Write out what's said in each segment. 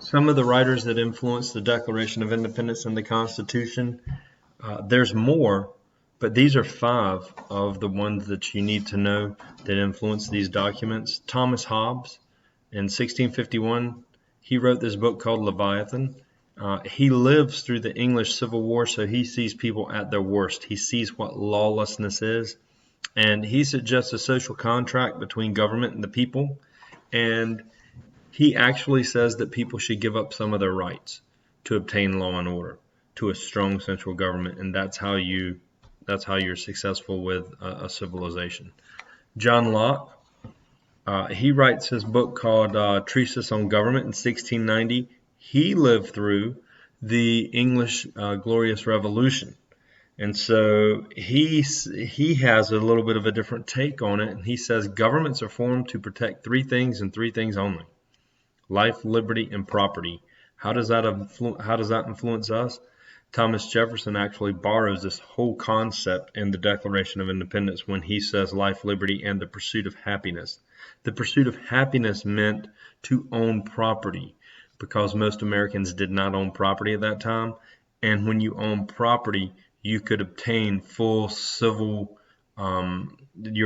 Some of the writers that influenced the Declaration of Independence and the Constitution, there's more, but these are 5 of the ones that you need to know that influenced these documents. Thomas Hobbes, in 1651, he wrote this book called Leviathan. He lives through the English Civil War, so he sees people at their worst. He sees what lawlessness is, and he suggests a social contract between government and the people, and he actually says that people should give up some of their rights to obtain law and order, to a strong central government, and that's how you're successful with a civilization. John Locke, he writes his book called Treatise on Government in 1690. He lived through the English Glorious Revolution, and so he has a little bit of a different take on it, and he says governments are formed to protect 3 things and 3 things only: life, liberty, and property. How does that influence us? Thomas Jefferson actually borrows this whole concept in the Declaration of Independence when he says life, liberty, and the pursuit of happiness. The pursuit of happiness meant to own property, because most Americans did not own property at that time. And when you own property, you could obtain your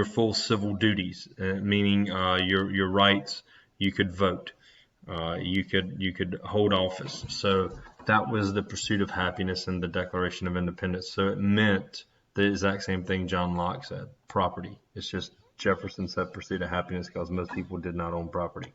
full civil duties, meaning your rights. You could vote. You could hold office. So that was the pursuit of happiness in the Declaration of Independence. So it meant the exact same thing John Locke said, property. It's just Jefferson said pursuit of happiness because most people did not own property.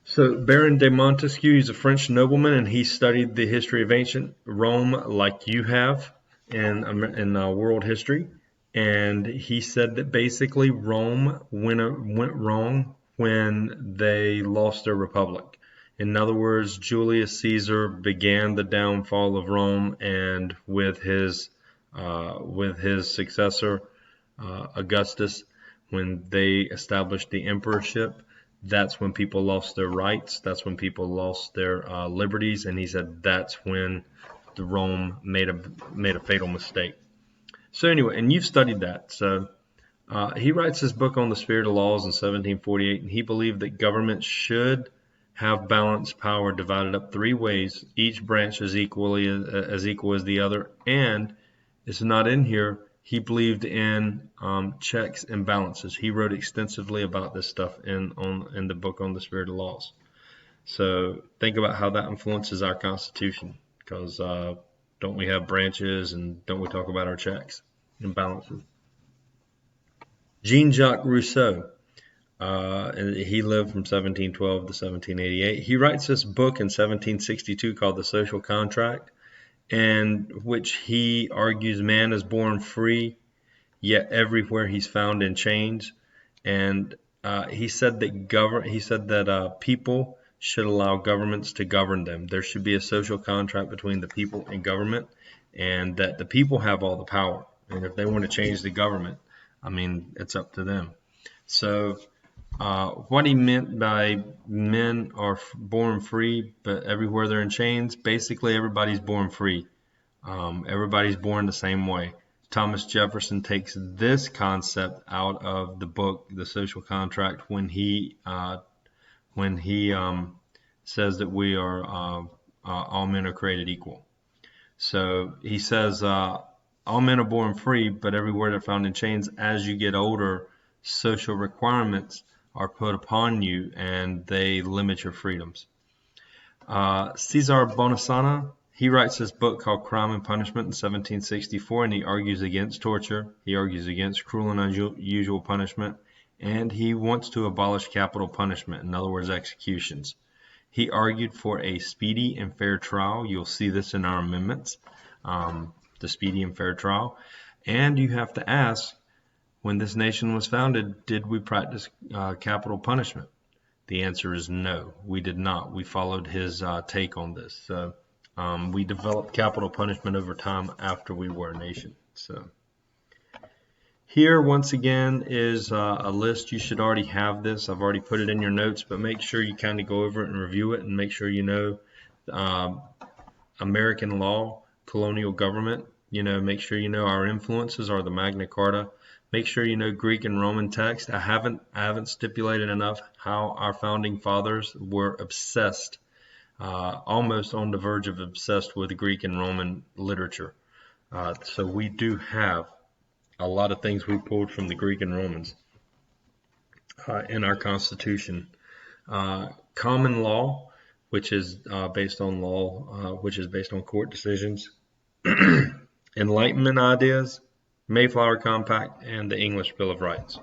So Baron de Montesquieu, he's a French nobleman, and he studied the history of ancient Rome like you have in world history. And he said that basically Rome went wrong when they lost their republic. In other words, Julius Caesar began the downfall of Rome, and with his successor Augustus, when they established the emperorship, that's when people lost their rights. That's when people lost their liberties, and he said that's when the Rome made a fatal mistake. So anyway, and you've studied that. So he writes his book on the spirit of laws in 1748, and he believed that government should have balanced power divided up 3 ways, each branch as equal as the other. And it's not in here. He believed in checks and balances. He wrote extensively about this stuff in the book on the spirit of laws. So think about how that influences our Constitution, because don't we have branches, and don't we talk about our checks and balances? Jean-Jacques Rousseau, he lived from 1712 to 1788. He writes this book in 1762 called The Social Contract, in which he argues man is born free, yet everywhere he's found in chains. And he said that people should allow governments to govern them. There should be a social contract between the people and government, and that the people have all the power. And if they want to change the government, I mean, it's up to them. So what he meant by men are born free, but everywhere they're in chains, basically everybody's born free. Everybody's born the same way. Thomas Jefferson takes this concept out of the book, The Social Contract, when he says that we are all men are created equal. So he says all men are born free, but everywhere they're found in chains. As you get older, social requirements are put upon you, and they limit your freedoms. Cesar Bonasana, he writes this book called Crime and Punishment in 1764, and he argues against torture. He argues against cruel and unusual punishment, and he wants to abolish capital punishment, in other words, executions. He argued for a speedy and fair trial. You'll see this in our amendments, the speedy and fair trial. And you have to ask, when this nation was founded, did we practice capital punishment? The answer is no, we did not. We followed his take on this. So we developed capital punishment over time after we were a nation. So here, once again, is a list. You should already have this. I've already put it in your notes, but make sure you kind of go over it and review it, and make sure you know American law, colonial government. Make sure you know our influences are the Magna Carta, Make sure you know Greek and Roman text. I haven't stipulated enough how our founding fathers were obsessed, almost on the verge of obsessed with Greek and Roman literature. So we do have a lot of things we pulled from the Greek and Romans in our Constitution. Common law, which is based on court decisions. Enlightenment ideas, Mayflower Compact, and the English Bill of Rights.